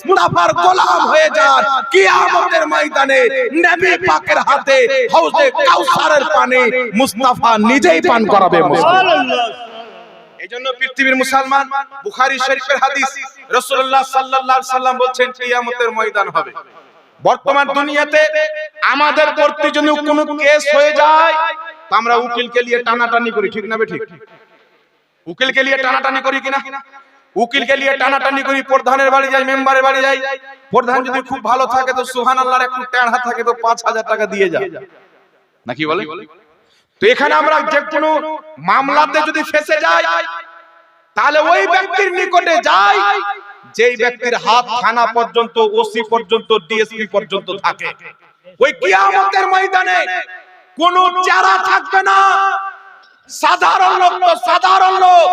মুস্তাফার গোলাম হয়ে যান, কিয়ামতের ময়দানে নবী পাকের হাতে হাউজে কাউসারের পানি মুস্তাফা নিজেই পান করাবে। সুবহানাল্লাহ। এইজন্য পৃথিবীর মুসলমান, বুখারী শরীফের হাদিস, রাসূলুল্লাহ সাল্লাল্লাহু আলাইহি সাল্লাম বলছেন কিয়ামতের ময়দান হবে। বর্তমান দুনিয়াতে আমাদের প্রতি যদি কোনো কেস হয়ে যায়, আমরা উকিলকে নিয়ে টানাটানি করি, ঠিক না বেঠিক? উকিলকে নিয়ে টানাটানি করি কিনা? উকিলকে নিয়ে টানাটানি করি, প্রধানের বাড়ি যাই, মেম্বারের বাড়ি যাই। প্রধান যদি খুব ভালো থাকে তো সুবহানাল্লাহর একটু টেঁড়া থাকে তো 5000 টাকা দিয়ে যায়, নাকি বলে? তো এখানে আমরা যে কোনো মামলাতে যদি ফেসে যাই, তাহলে ওই ব্যক্তির নিকটে যাই যেই ব্যক্তির হাত থানা পর্যন্ত, ওসি পর্যন্ত, ডিএসপি পর্যন্ত থাকে। ওই কিয়ামতের ময়দানে কোনো চারা থাকবে না, সাধারণ লোক তো সাধারণ লোক,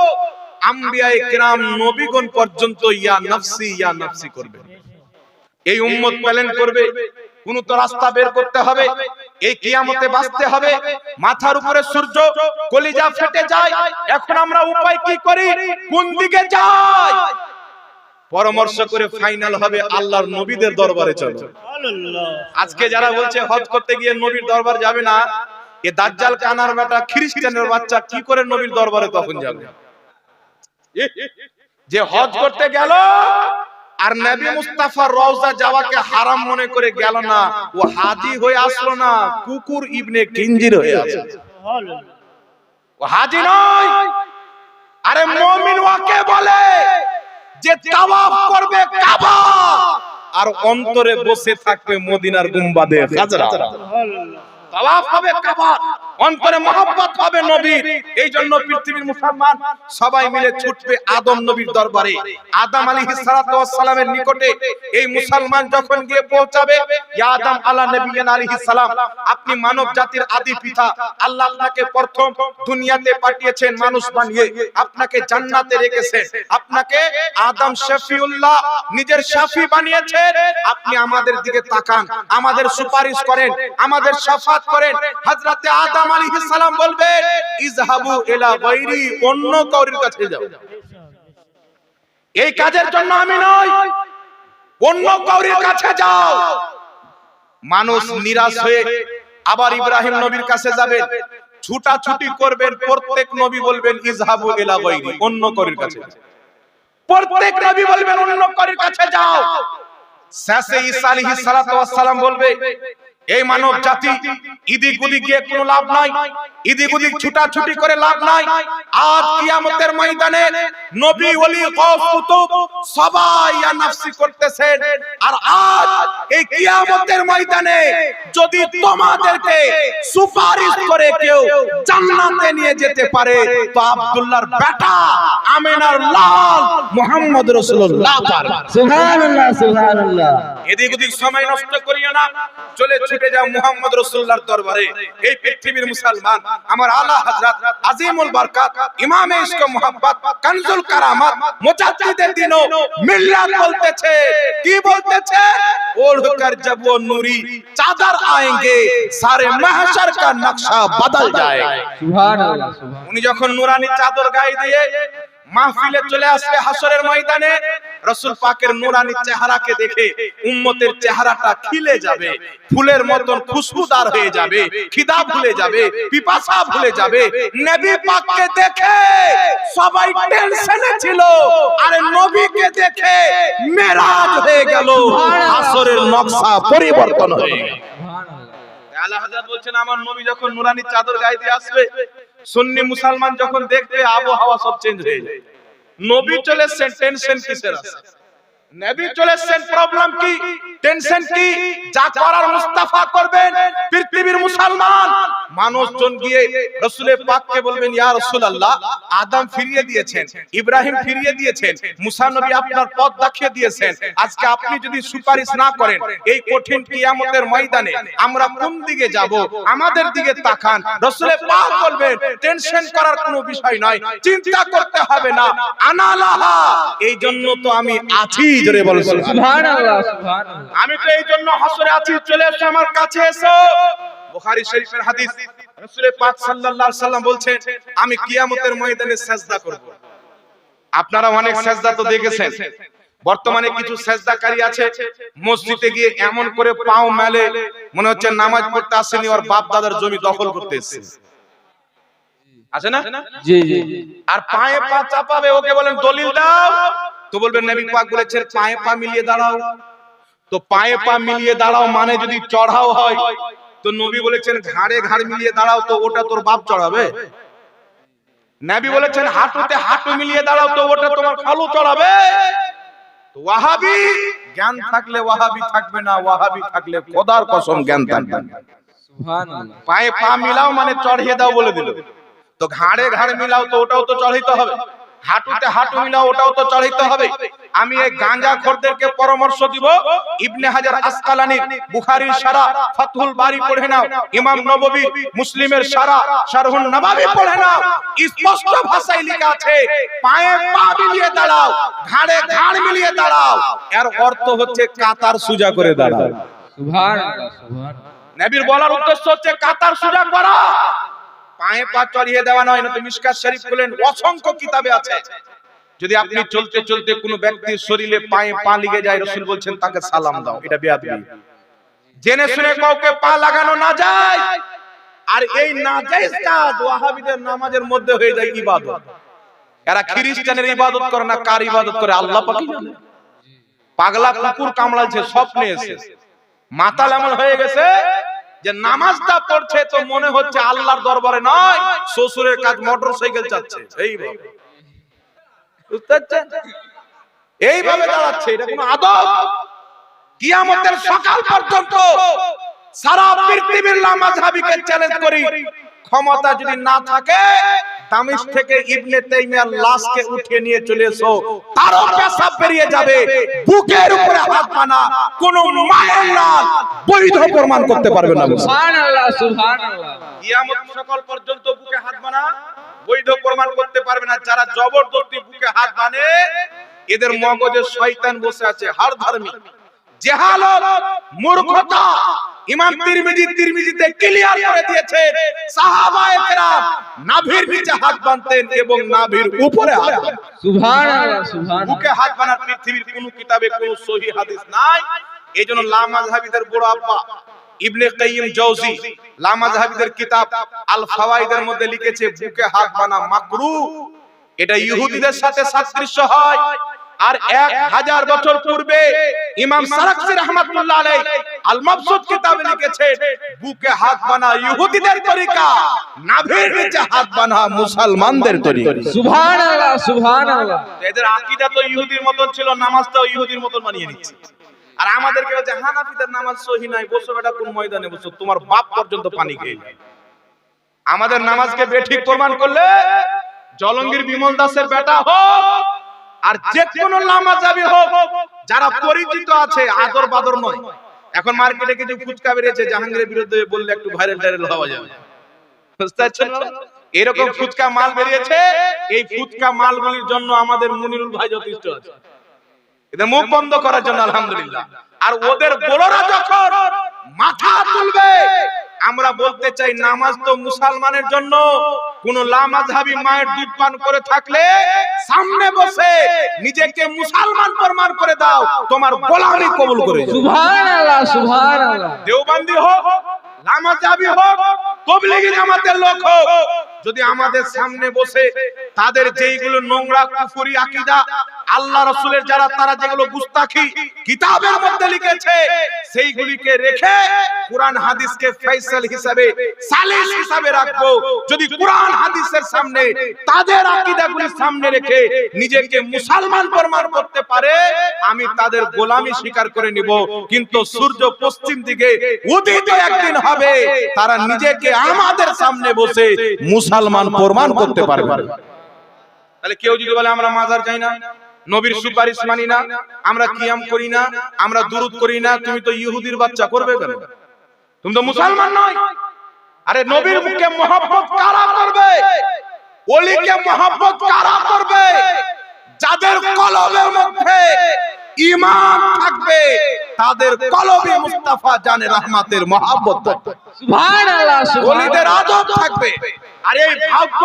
আম্বিয়ায়ে কিরাম নবীগণ পর্যন্ত ইয়া নাফসি করবে। এই উম্মত প্ল্যান করবে, কোন তো রাস্তা বের করতে হবে, এই কিয়ামতে বাঁচতে হবে। মাথার উপরে সূর্য, কলিজা ফেটে যায়, এখন আমরা উপায় কি করি, কোন দিকে যাই? পরামর্শ করে ফাইনাল হবে আল্লাহর নবীদের দরবারে চলো। সুবহানাল্লাহ। আজকে যারা বলছে হজ করতে গিয়ে নবীর দরবার যাবে না, এ দাজ্জাল কানার বেটা খ্রিস্টানের বাচ্চা কি করে নবীর দরবারে তখন যাবে? যে হজ করতে গেল আর নবী মুস্তাফার রওজা যাওয়াকে হারাম মনে করে গেল না, ও হাজী হয়ে আসলো না, কুকুর ইবনে কিনজির হয়ে আসলো। সুবহানাল্লাহ। ও হাজী নয়। আরে মুমিন ওয়াকে বলে যে তাওয়াফ করবে কাবা আর অন্তরে বসে থাকবে মদিনার গুম্বাদে খাজরা। সুবহানাল্লাহ। তাওয়াফ হবে কাবা, অন্তরে মহব্বত হবে নবীর। এই জন্য পৃথিবীর মুসলমান সবাই মিলে ছুটবে আদম নবীর দরবারে। আদম আলাইহিস সালাতু ওয়াস সালামের নিকটে এই মুসলমান যখন গিয়ে পৌঁছাবে, ইয়া আদম আলা নবিয়্যিনা আলাইহিস সালাম, আপনি মানব জাতির আদি পিতা, আল্লাহ আপনাকে প্রথম দুনিয়াতে পাঠিয়েছেন মানুষ বানিয়ে, আপনাকে জান্নাতে রেখেছেন, আপনাকে আদম শফিউল্লাহ নিজের শাফি বানিয়েছেন। আপনি আমাদের দিকে তাকান, আমাদের সুপারিশ করেন, আমাদের শাফাত করেন। হযরতে আদম আলাইহিস সালাম বলবেন ইযহাবু ইলা গায়রি, অন্য কাউরির কাছে যাও, এই কাজের জন্য আমি নই, অন্য কাউরির কাছে যাও। মানুষ নিরাশ হয়ে আবার ইব্রাহিম নবীর কাছে যাবেন, ছুটাছুটি করবেন, প্রত্যেক নবী বলবেন ইযহাবু ইলা গায়রি, অন্য কাউরির কাছে যাও। প্রত্যেক নবী বলবেন অন্য কাউরির কাছে যাও। শেষে ঈসা আলাইহিস সালাতু ওয়াস সালাম বলবে এই মানব জাতি ইদিক উদিক গিয়ে কোনো লাভ নাই, ইদিক উদিক ছুটাছুটি করে লাভ নাই। আজ কিয়ামতের ময়দানে নবী ওলি গাউস কুতুব সবাই ইয়া নাফসি করতেছেন। আর আজ এই কিয়ামতের ময়দানে যদি তোমাদেরকে সুপারিশ করে কেউ জান্নাতে নিয়ে যেতে পারে তো আব্দুল্লাহর বেটা আমিনার লাল মুহাম্মদ রাসূলুল্লাহ পারবে। সুবহানাল্লাহ, সুবহানাল্লাহ। এদিক ওদিক সময় নষ্ট করিও না, চলে ছুটে যাও মুহাম্মদ রাসূলুল্লাহর দরবারে। এই পৃথিবীর মুসলমান, আমার আলা হযরত আজিমুল বরকত, ইমামে ইশক ও মুহাব্বত, কানজুল কারামাত, মুজাদ্দিদে দ্বীন ও মিল্লাত বলতেছে, কি বলতেছে? ওढ़कर जब वो नूरी चादर आएंगे सारे महशर का नक्शा बदल जाएगा। সুবহানাল্লাহ, সুবহানাল্লাহ। উনি যখন নুরানি চাদর গায়ে দিয়ে মাহফিলে চলে আসবে হাসরের ময়দানে, রাসূল পাকের নুরানি চেহারাকে দেখে উম্মতের চেহারাটা খিলে যাবে, ফুলের মতন খুশবুদার হয়ে যাবে, খিদা ভুলে যাবে, পিপাসা ভুলে যাবে। নবী পাককে দেখে সবাই টেনশনে ছিল, আরে নবীকে দেখে মেরাজ হয়ে গেল, হাসরের নকশা পরিবর্তন হয়ে গেল। সুবহানাল্লাহ। আলা হযরত বলছেন আমার নবী যখন নুরানি চাদর গায়ে দিয়ে আসবে, সুন্নি মুসলমান যখন দেখবে আবহাওয়া সব চেঞ্জ হয়ে যায়। নবী চলে এসেছেন, টেনশন কিসের আছে? নবী চলে এসেছেন, প্রবলেম কি, টেনশন কি? যা করার মুস্তাফা করবেন। পৃথিবীর মুসলমান মানুষজন গিয়ে রাসূল পাককে বলবেন ইয়া রাসূলুল্লাহ, আদম ফিরিয়ে দিয়েছেন, ইব্রাহিম ফিরিয়ে দিয়েছেন, মুসা নবী আপনার পথ দেখিয়ে দিয়েছেন, আজকে আপনি যদি সুপারিশ না করেন এই কঠিন কিয়ামতের ময়দানে আমরা কোন দিকে যাব? আমাদের দিকে তাকান। রাসূল পাক বলবেন টেনশন করার কোনো বিষয় নয়, চিন্তা করতে হবে না, আনা লাহা, এই জন্য তো আমি আছি। জোরে বলুন সুবহানাল্লাহ, সুবহানাল্লাহ। আমি তো এই জন্য হাসরে আছি, চলে এসো আমার কাছে এসো। বুখারী শরীফের হাদিস, রাসূল পাক সাল্লাল্লাহু আলাইহি সাল্লাম বলছেন আমি কিয়ামতের ময়দানে সিজদা করব। আপনারা অনেক সিজদা তো দেখেছেন, বর্তমানে কিছু সেজদাকারী আছে মসজিদে গিয়ে এমন করে পাও মেলে মনে হচ্ছে নামাজ পড়তে আসেনি, ওর বাপ দাদার জমি দখল করতে এসেছে, আছে না? জি জি আর পায়ে পা চাপাবে, ওকে বলেন দলিল দাও, তো বলবেন নবী পাক বলেছেন পায়ে পা মিলিয়ে দাঁড়াও। তো পায়ে পা মিলিয়ে দাঁড়াও মানে যদি চড়াও হয়, তো নবী বলেছেন ঘাড়ে ঘাড় মিলিয়ে দাঁড়াও, তো ওটা তোর বাপ চড়াবে। নবী বলেছেন হাঁটুতে হাঁটু মিলিয়ে দাঁড়াও, তো ওটা তোমার খালু চড়াবে। তো ওয়াহাবি জ্ঞান থাকলে ওয়াহাবি থাকবে না, ওয়াহাবি থাকলে খোদার কসম জ্ঞান থাকবে না। সুবহানাল্লাহ। পায়ে পা মিলাও মানে চড়িয়ে দাও বলে দিল, তো ঘাড়ে ঘাড় মিলাও তো ওটাও তো চড়াইতে হবে, হাঁটুতে হাঁটু মিলাও ওটাও তো চড়াইতে হবে। আমি এই গাঁজাখোরদেরকে পরামর্শ দিব, ইবনে হাজার আসকালানী বুখারীর শারা ফাতহুল বারী পড়ে নাও, ইমাম নববী মুসলিমের শারা শারহুন নববী পড়ে নাও, স্পষ্ট ভাষায় লেখা আছে পায়ে পা মিলিয়ে দাঁড়াও, ঘাড়ে ঘাড় মিলিয়ে দাঁড়াও, এর অর্থ হচ্ছে কাতার সোজা করে দাঁড়াও। সুবহানাল্লাহ সুবহানাল্লাহ। নবীর বলার উদ্দেশ্য হচ্ছে কাতার সোজা করা, পায়ে পা চড়িয়ে দেওয়া নয়। না তো মিশকাত শরীফ বলেন অসংখ্য কিতাবে আছে, যদি আপনি চলতে চলতে কোনো ব্যক্তির শরীরে পায়ে পা লেগে যায়, রাসূল বলছেন তাকে সালাম দাও, এটা বেয়াদবি। জেনে শুনে কাউকে পা লাগানো না যায়, আর এই নাজায়েজ কাজ ওয়াহাবিদের নামাজের মধ্যে হয়ে যায় ইবাদত। এরা খ্রিস্টানের ইবাদত করে না, কার ইবাদত করে আল্লাহ পাকই জানে। পাগলা কুকুর কামড়াচ্ছে স্বপ্নে এসে, মাতাল এমন হয়ে গেছে যে নামাজটা পড়ছে তো মনে হচ্ছে আল্লাহর দরবারে নয়, শ্বশুরের কাজ মোটরসাইকেল চাচ্ছে। এইভাবে বুঝতে পারছেন, এইভাবে দাঁড়াচ্ছে, এটা কোনো আদব? কিয়ামতের সকাল পর্যন্ত সারা পৃথিবীর লামাযহাবিকে চ্যালেঞ্জ করি, ক্ষমতা যদি না থাকে দামিশক থেকে ইবনে তাইমিয়ার লাশকে উঠিয়ে নিয়ে চলে এসো, তারও পেশাব বেরিয়ে যাবে, বুকের উপরে হাত মানা কোন মায়ের লাল বৈধ প্রমাণ করতে পারবে না। সুবহানাল্লাহ সুবহানাল্লাহ। কিয়ামত সকাল পর্যন্ত বুকে হাত মানা বৈধ প্রমাণ করতে পারবে না। যারা জবরদস্তি বুকে হাত মানে এদের মগজে শয়তান বসে আছে, হার ধার্মিক জাহালত মূর্খতা। ইমাম তিরমিজিতে ক্লিয়ার করে দিয়েছে সাহাবায়ে কেরাম নাভির নিচে হাত বাঁধতেন এবং নাভির উপরে হাত বাঁধতেন। সুবহানাল্লাহ সুবহানাল্লাহ। বুকে হাত বাঁধার পৃথিবীর কোনো কিতাবে কোনো সহিহ হাদিস নাই। এইজন্য লামাযহাবিদের বড় আব্বা ইবনে কাইয়িম জাওজি লামাযহাবিদের কিতাব আল ফাওয়াইদের মধ্যে লিখেছে বুকে হাত বাঁধা মাকরুহ। এটা ইহুদিদের সাথে সাদৃশ্য হয়। আর 1000 বছর পূর্বে ইমাম সারাকসি রাহমাতুল্লাহ আলাইহি আল মাবসুত কিতাবে লিখেছে বুকে হাত বাঁধা ইহুদিদের তরিকা, নাভির নিচে হাত বাঁধা মুসলমানদের তরিকা। সুবহানাল্লাহ সুবহানাল্লাহ। এদের আকীদা তো ইহুদির মতন ছিল, নামাজটাও ইহুদির মতন বানিয়ে নিচ্ছে। আর আমাদেরকে বলছে হানাফিদের নামাজ সহিহ নাই, বসো বেটা কোন ময়দানে বসো, তোমার বাপ পর্যন্ত পানি খেয়ে যায়। আমাদের নামাজকে বেঠিক প্রমাণ করলে জলঙ্গির বিমল দাসের বেটা হোক আর যে কোনো লামাযহাবি হোক, যারা পরিচিত আছে, আদর বাদর নয়। এখন মার্কেটে কিছু ফুচকা বেরিয়েছে, জাহাঙ্গীরের বিরুদ্ধে বললে একটু ভাইরাল হওয়া যাবে, বুঝতে পারছেন? এরকম ফুচকা মাল বেরিয়েছে, এই ফুচকা মালগুলির জন্য আমাদের মুনিরুল ভাই যথেষ্ট আছে, এদের মুখ বন্ধ করার জন্য আলহামদুলিল্লাহ। আর ওদের বড়রা যখন মাথা তুলবে, আমরা বলতে চাই নামাজ তো মুসলমানের জন্য। কোন লামাযহাবি মায়ের দুধ পান করে থাকলে সামনে বসে নিজেকে মুসলমান প্রমাণ করে দাও, তোমার গোলামি কবুল করে যাও। সুবহানাল্লাহ সুবহানাল্লাহ। দেওবন্দি হোক, লামাযহাবি হোক, তাবলীগী জামাতের লোক হোক, যদি আমাদের সামনে বসে তাদের যেইগুলো নোংরা কুফরি আকীদা, আল্লাহ রাসূলের যারা তারা যেগুলো গুস্তাখি কিতাবের মধ্যে লিখেছে, সেইগুলিকে রেখে কুরআন হাদিসকে ফয়সাল হিসাবে সালিস হিসাবে রাখবো। যদি কুরআন হাদিসের সামনে তাদের আকীদাগুলি সামনে রেখে নিজেকে মুসলমান প্রমাণ করতে পারে, আমি তাদের গোলামি স্বীকার করে নিব। কিন্তু সূর্য পশ্চিম দিকে উদিত একদিন হবে, তারা নিজেকে আমাদের সামনে বসে মুসলমান প্রমাণ করতে পারবে। তাহলে কেউ যদি বলে আমরা মাজার যাই না, নবীর সুপারিশ মানি না, আমরা কিয়াম করি না, আমরা দুরূদ করি না, তুমি তো ইহুদির বাচ্চা, করবে কেন? তুমি তো মুসলমান নয়। আরে নবীর মুখে মহব্বত কারা করবে? ওলিকে মহব্বত কারা করবে? যাদের কলবের মধ্যে ঈমান থাকবে, তাদের কলবে মুস্তাফা জানে রহমাতের মহব্বত থাকবে, সুবহানাল্লাহ ওলিদের সুবহানাল্লাহ আদব থাকবে। আর এই ভাগ্য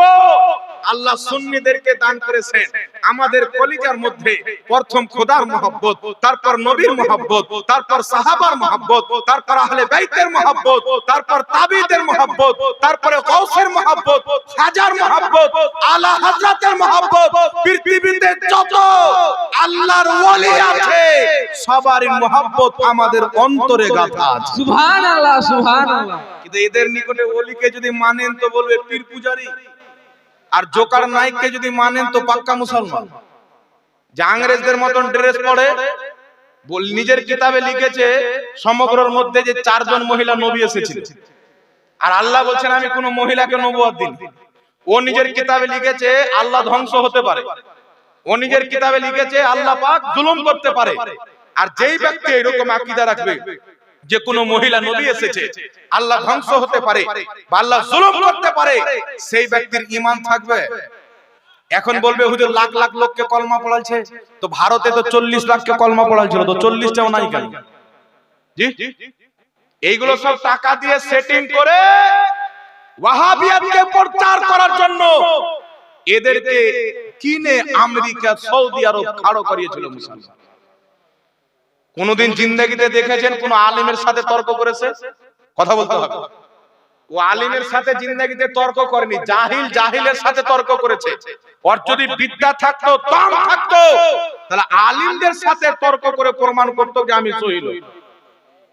আল্লাহ সুন্নিদেরকে দান করেছেন। আমাদের কলিজার মধ্যে প্রথম খোদার মহব্বত, তারপর নবীর মহব্বত, তারপর সাহাবার মহব্বত, তারপর আহলে বাইতের মহব্বত, তারপর তাবিদের মহব্বত, তারপরে গাউসের মহব্বত, খাজার মহব্বত, আলা হযরতের মহব্বত। পৃথিবীতে যত আল্লাহর ওলি আছে সবারই মহব্বত আমাদের অন্তরে গাঁথা আছে। সুবহানাল্লাহ সুবহানাল্লাহ। কিন্তু এদের নিকটে ওলিকে যদি মানেন তো বলবে পীর পূজারি, আর জোকার নাইককে যদি মানেন তো পাক্কা মুসলমান। যে ইংরেজদের মতন ড্রেস পরে নিজের কিতাবে লিখেছে সমগ্রর মধ্যে যে 4 জন মহিলা নবী এসেছিলেন, আর আল্লাহ বলছেন আমি কোন মহিলাকে নবুয়ত দিইনি। ও নিজের কিতাবে লিখেছে আল্লাহ ধ্বংস হতে পারে, ও নিজের কিতাবে লিখেছে আল্লাহ পাক জুলুম করতে পারে। আর যেই ব্যক্তি এরকম আকীদা রাখবে যে কোন মহিলা নবী এসেছে, আল্লাহ ধ্বংস হতে পারে বা আল্লাহ জুলুম করতে পারে, সেই ব্যক্তির ঈমান থাকবে? এখন বলবে হুজুর লাখ লাখ লোককে কলমা পড়াচ্ছে, তো ভারতে তো 40 লাখকে কলমা পড়াচ্ছিল, তো 40টাও নাই কেন? জি, এইগুলো সব টাকা দিয়ে সেটিং করে ওয়াহাবিয়াতকে প্রচার করার জন্য এদেরকে কিনে আমেরিকা, সৌদি আরব খাড়ো করিয়েছিল মুসলমান। কোনদিন জিন্দেগিতে দেখেছেন কোন আলেমের সাথে তর্ক করেছে? কথা বলতে হবে। ও আলেমের সাথে জিন্দেগিতে তর্ক করেনি, জাহিল জাহিলের সাথে তর্ক করেছে। ওর যদি বিদ্যা থাকতো, দম থাকতো, তাহলে আলেমদের সাথে তর্ক করে প্রমাণ করতো যে আমি সহিহ।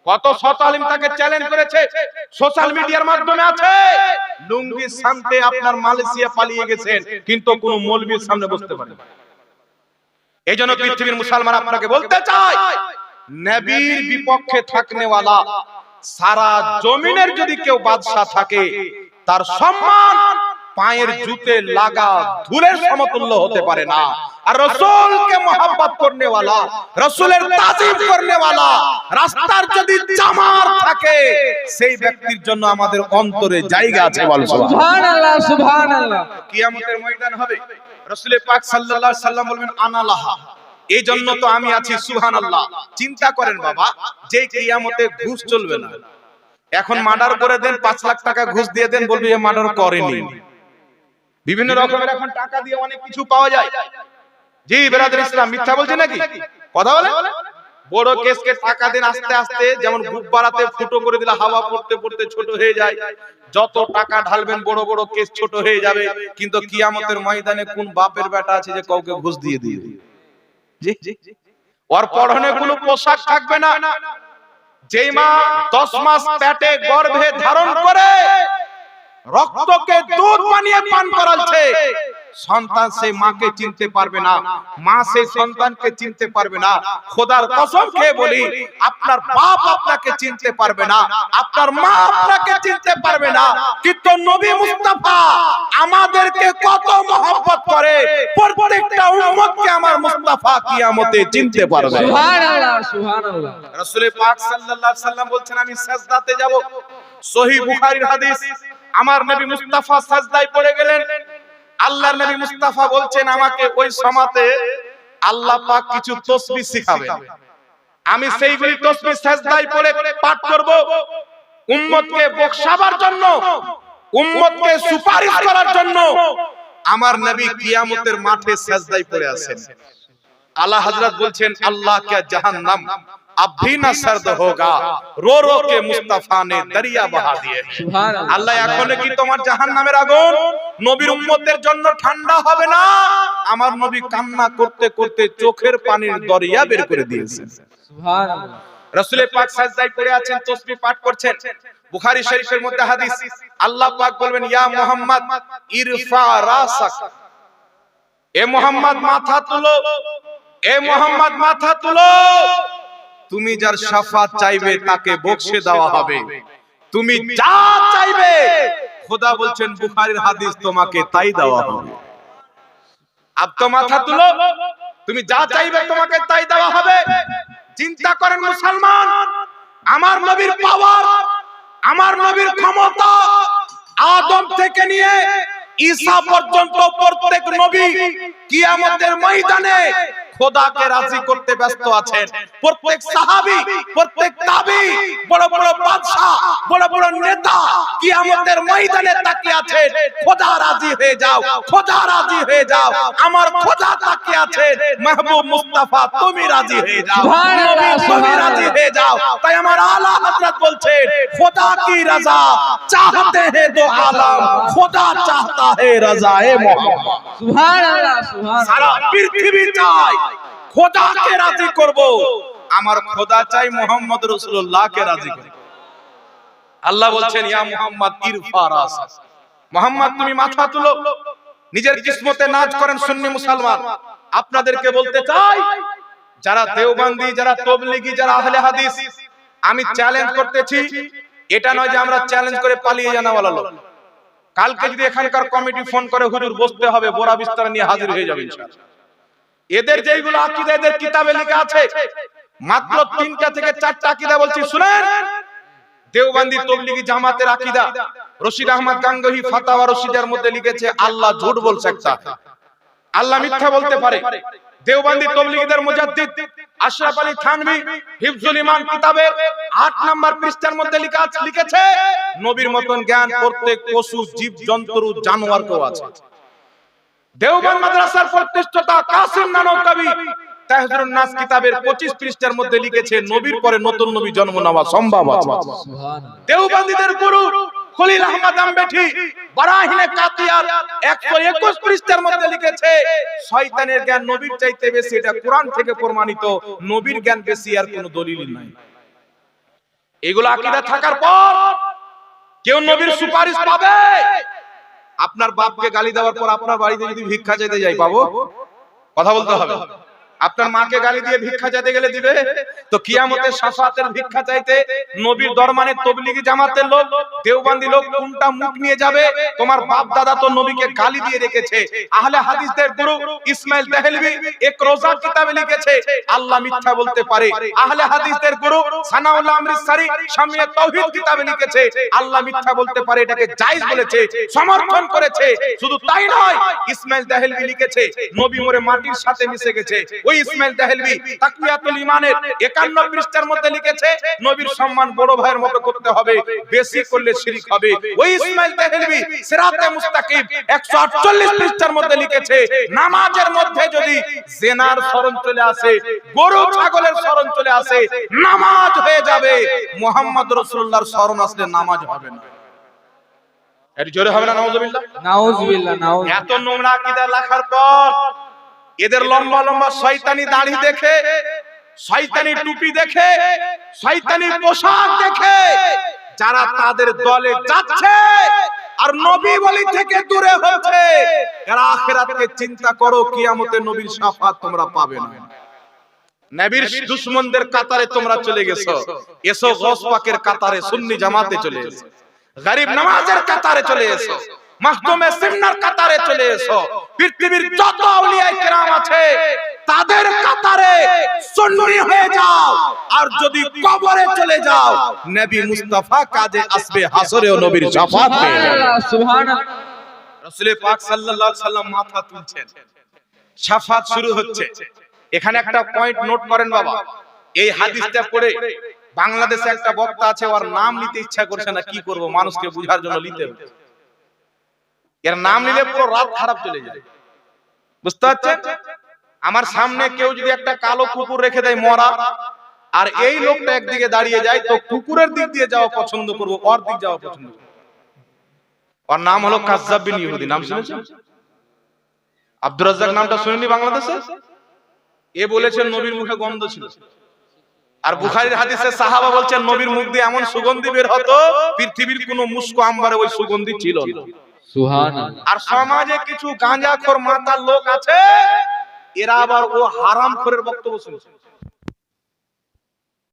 কত শত আলেম তাকে চ্যালেঞ্জ করেছে, সোশ্যাল মিডিয়ার মাধ্যমে আছে। লুঙ্গির সামনে আপনার মালয়েশিয়া পালিয়ে গেছেন, কিন্তু কোন মৌলবীর সামনে বসতে পারে না। এইজন্য পৃথিবীর মুসলমান আপনাকে বলতে চাই, নবীর বিপক্ষে থাকনেওয়ালা সারা জমিনের যদি কেউ বাদশা থাকে, তার সম্মান পায়ের জুতে লাগা ধুলের সমতুল্য হতে পারে না। আর রাসূলকে মহব্বত করনেওয়ালা, রাসূলের তাজিম করনেওয়ালা রাস্তার যদি জামার থাকে, সেই ব্যক্তির জন্য আমাদের অন্তরে জায়গা আছে। বল সুবহানাল্লাহ সুবহানাল্লাহ। কিয়ামতের ময়দান হবে, রাসূল পাক সাল্লাল্লাহু আলাইহি সাল্লাম বলবেন আনা লাহা, এই জন্য তো আমি আছি। সুবহানাল্লাহ। চিন্তা করেন বাবা, যে কিয়ামতে ঘুষ চলবে না। এখন মার্ডার করে দেন, 5 লাখ টাকা ঘুষ দিয়ে দেন, বলবি এ মার্ডার করেনি। বিভিন্ন রকমের এখন টাকা দিয়ে অনেক কিছু পাওয়া যায়। জি ব্রাদার ইসলাম, মিথ্যা বলছে নাকি? কথা বলে। বড় কেসকে টাকা দেন, আস্তে আস্তে যেমন গুব্বারাতে ফুটো করে দিলে হাওয়া পড়তে পড়তে ছোট হয়ে যায়, যত টাকা ঢালবেন বড় বড় কেস ছোট হয়ে যাবে। কিন্তু কিয়ামতের ময়দানে কোন বাপের বেটা আছে যে কাউকে ঘুষ দিয়ে দিয়ে? জি, ওর পরনে কোনো পোশাক থাকবে না। যেই মা 10 মাস পেটে গর্ভে ধারণ করে রক্তকে দুধ বানিয়ে পান করাচ্ছে, সন্তান সেই মাকে চিনতে পারবে না, মা সেই সন্তানকে চিনতে পারবে না। খোদার কসম খেয়ে বলি, আপনার বাপ আপনাকে চিনতে পারবে না, আপনার মা আপনাকে চিনতে পারবে না। কিন্তু নবী মুস্তাফা আমাদেরকে কত মহব্বত করে, প্রত্যেকটা উম্মতকে আমার মুস্তাফা কিয়ামতে চিনতে পারবে। সুবহানাল্লাহ সুবহানাল্লাহ। রাসূল পাক সাল্লাল্লাহু আলাইহি সাল্লাম বলছেন আমি সিজদাতে যাব। সহিহ বুখারীর হাদিস, আমার নবী মুস্তাফা সিজদায় পড়ে গেলেন। আল্লাহর নবী মুস্তাফা বলছেন আমাকে ওই সময়তে আল্লাহ পাক কিছু তাসবিহ শিখাবেন, আমি সেইগুলি তাসবিহ সিজদায় পড়ে পাঠ করব, উম্মতকে বখশাবার জন্য, উম্মতকে সুপারিশ করার জন্য। আমার নবী কিয়ামতের মাঠে সিজদায় পড়ে আছেন। আলা হযরত বলছেন আল্লাহ কে জাহান্নাম अब भी न सर्द होगा, रो रो के मुस्तफा ने दरिया बहा दिए। সুবহানাল্লাহ। আল্লাহ এখন কি তোমার জাহান্নামের আগুন নবীর উম্মতের জন্য ঠান্ডা হবে না? আমার নবী কান্না করতে করতে চোখের পানির দরিয়া বের করে দিয়েছেন। সুবহানাল্লাহ। রাসূল পাক সাজদায় পড়ে আছেন, তাসবিহ পাঠ করছেন। বুখারী শরীফের মধ্যে হাদিস, আল্লাহ পাক বলবেন ইয়া মুহাম্মদ ইরফা রাসাক, এ মুহাম্মদ মাথা তুলো, এ মুহাম্মদ মাথা তুলো। তুমি যার শাফাত চাইবে তাকে বখশে দেওয়া হবে, তুমি যা চাইবে খোদা বলছেন বুখারীর হাদিস তোমাকে তাই দেওয়া হবে। আব তো মাথা তুলো, তুমি যা চাইবে তোমাকে তাই দেওয়া হবে। চিন্তা করেন মুসলমান, আমার নবীর পাওয়ার, আমার নবীর ক্ষমতা, আদম থেকে নিয়ে ঈসা পর্যন্ত প্রত্যেক নবী কিয়ামতের ময়দানে খোদাকে রাজি করতে ব্যস্ত আছেন। প্রত্যেক সাহাবী, প্রত্যেক তাবী, বড় বড় বাদশা, বড় বড় নেতা কিয়ামতের ময়দানে তাকিয়ে আছেন, খোদা রাজি হয়ে যাও, খোদা রাজি হয়ে যাও। আমার খোদা তাকিয়ে আছেন, মাহবুব মুস্তাফা তুমি রাজি হয়ে যাও, নবী তুমি রাজি হয়ে যাও। তাই আমার আলা হযরত বলছেন, খোদা কি রাজা চাহতে हैं दो आलम, খোদা চাহতা है रज़ाए मोहम्मद। সুবহানাল্লাহ সুবহানাল্লাহ। সারা পৃথিবী চাই খোদাকে রাজি করব, আমার খোদা চাই মুহাম্মদ রাসূলুল্লাহকে রাজি করব। আল্লাহ বলছেন, ইয়া মুহাম্মদ ইরফা রাসাক, মুহাম্মদ তুমি মাথা তুলো। নিজের কিসমতে নাজ করেন সুন্নি মুসলমান। আপনাদেরকে বলতে চাই, যারা দেওবন্দি, যারা তবলিগি, যারা আহলে হাদিস, আমি চ্যালেঞ্জ করতেছি। এটা নয় যে আমরা চ্যালেঞ্জ করে পালিয়ে জানাওয়ালা লোক। কালকে যদি এখানকার কমিটি ফোন করে হুজুর বসতে হবে, বোরা বিস্তার নিয়ে হাজির হয়ে যাবে ইনশাআল্লাহ। এদের যেগুলো আকীদা এদের কিতাবে লেখা আছে, মাত্র 3টা থেকে 4টা আকীদা বলছি শুনেন। দেওবন্দি তবলিগি জামাতের আকীদা, রশিদ আহমদ গাঙ্গুহি ফাতাওয়া রশিদের মধ্যে লিখেছে আল্লাহ ঝুট বল सकता है, আল্লাহ মিথ্যা বলতে পারে। দেওবন্দি তবলিগীদের মুজাদ্দিদ আশরাফ আলী থানভী হিফজুল ঈমান কিতাবের 8 নম্বর পৃষ্ঠার মধ্যে লিখেছে নবীর মতন জ্ঞান প্রত্যেক পশু, জীব জন্তু, জানোয়ারকেও আছে। দেওবন্দ মাদ্রাসার প্রতিষ্ঠাতা কাসিম নানকাবি তাহজীরুন নাস কিতাবের 25 পৃষ্ঠার মধ্যে লিখেছে নবীর পরে নতুন নবী জন্ম নেওয়া সম্ভব আছে। সুবহানাল্লাহ। দেওবন্দীদের গুরু খলিল আহমদ আম্বেঠি বারাহিনে কাতিয়ার 121 পৃষ্ঠার মধ্যে লিখেছে শয়তানের জ্ঞান নবীর চাইতে বেশি, এটা কোরআন থেকে প্রমাণিত। নবীর জ্ঞান বেশি আর কোনো দলিল নাই। এগুলো আকীদা থাকার পর কেউ নবীর সুপারিশ পাবে? আপনার বাপকে গালি দেওয়ার পর আপনার বাড়িতে যদি ভিক্ষা চাইতে যাই পাবো? কথা বলতে হবে। আপনার মাকে গালি দিয়ে ভিক্ষা চাইতে গেলে দিবে? তো কিয়ামতের শাফাতের ভিক্ষা চাইতে নবীর দরবারে তবলিগি জামাতের লোক, দেওবন্দি লোক কোনটা মুখ নিয়ে যাবে? তোমার বাপ দাদা তো নবীকে গালি দিয়ে রেখেছে। আহলে হাদিসদের গুরু ইসমাইল দেহলভী এক রোজা কিতাবে লিখেছে আল্লাহ মিথ্যা বলতে পারে। আহলে হাদিসদের গুরু সানাউল্লাহ আমৃতসরি শামিয়ে তাওহীদ কিতাবে লিখেছে আল্লাহ মিথ্যা বলতে পারে, এটাকে জায়েজ বলেছে, সমর্থন করেছে। শুধু তাই নয়, ইসমাইল দেহলভী লিখেছে নবী মরে মাটির সাথে মিশে গেছে। ওই ইসমাইল দেহলভী তাকওয়াতুল ঈমানের 51 পৃষ্ঠার মধ্যে লিখেছে নবীর সম্মান বড় ভাইয়ের মতো করতে হবে, বেশি করলে শিরক হবে। ওই ইসমাইল দেহলভী সিরাতে মুস্তাকিম 148 পৃষ্ঠার মধ্যে লিখেছে নামাজের মধ্যে যদি জিনার শরণ চলে আসে, গরু ছাগলের শরণ চলে আসে, নামাজ হয়ে যাবে। মুহাম্মদ রাসূলুল্লাহর শরণ আসলে নামাজ হবে না। এর জোরে হবে না নাউজুবিল্লাহ? নাউজুবিল্লাহ নাউজুবিল্লাহ। এত নোংরা আকীদা লেখার পর এদের লম্বা লম্বা শয়তানি দাড়ি দেখে, শয়তানি টুপি দেখে, শয়তানি পোশাক দেখে যারা তাদের দলে যাচ্ছে আর নবী বলি থেকে দূরে হচ্ছে, এরা আখিরাতকে চিন্তা করো, কিয়ামতে নবীর শাফাত তোমরা পাবে না। নবীর দুশমনদের কাতারে তোমরা চলে গেছো, এসো গওস পাকের কাতারে, সুন্নি জামাতে চলে এসো, গরিব নামাজের কাতারে চলে এসো, মাখদুমে সিন্নার কাতারে চলে এসো। পৃথিবীর যত আউলিয়া কিরাম আছে তাদের কাতারে সুন্নি হয়ে যাও। আর যদি কবরে চলে যাও, নবী মুস্তাফা কাজে আসবে, হাসরেও নবীর শাফাত পেয়ে যাবে। সুবহানাল্লাহ সুবহানাল্লাহ। রাসূল পাক সাল্লাল্লাহু আলাইহি সাল্লাম মাথা তুলছেন, শাফাত শুরু হচ্ছে। এখানে একটা পয়েন্ট নোট করেন বাবা, এই হাদিসটা পড়ে বাংলাদেশে একটা বক্তা আছে, ওর নাম নিতে ইচ্ছা করছে না, কি করব, মানুষকে বুঝার জন্য নিতে হবে। এর নাম নিলে পুরো রাত খারাপ চলে যায়, বুঝতে পারছেন? আমার সামনে কেউ যদি একটা কালো কুকুর রেখে দেয় মরা, আর এই লোকটা একদিকে দাঁড়িয়ে যায়, তো কুকুরের দিক দিয়ে যাওয়া পছন্দ করব, ওর দিক যাওয়া পছন্দ করব। ওর নাম হলো কাজ্জাব বিন ইহুদি। নাম শুনেছেন? আব্দুর রাজ্জাক নামটা শুনেননি বাংলাদেশে? এ বলেছেন নবীর মুখে গন্ধ ছিল। আর বুখারীর হাদিসে সাহাবা বলছেন নবীর মুখ দিয়ে এমন সুগন্ধি বের হতো, পৃথিবীর কোনো মুস্কো আম্বারে ওই সুগন্ধি ছিল না। সুবহানাল্লাহ। আর সমাজে কিছু গাঁজাখোর মাতাল লোক আছে, এরা আবার ও হারামখোরের বক্তব্য শুনছে।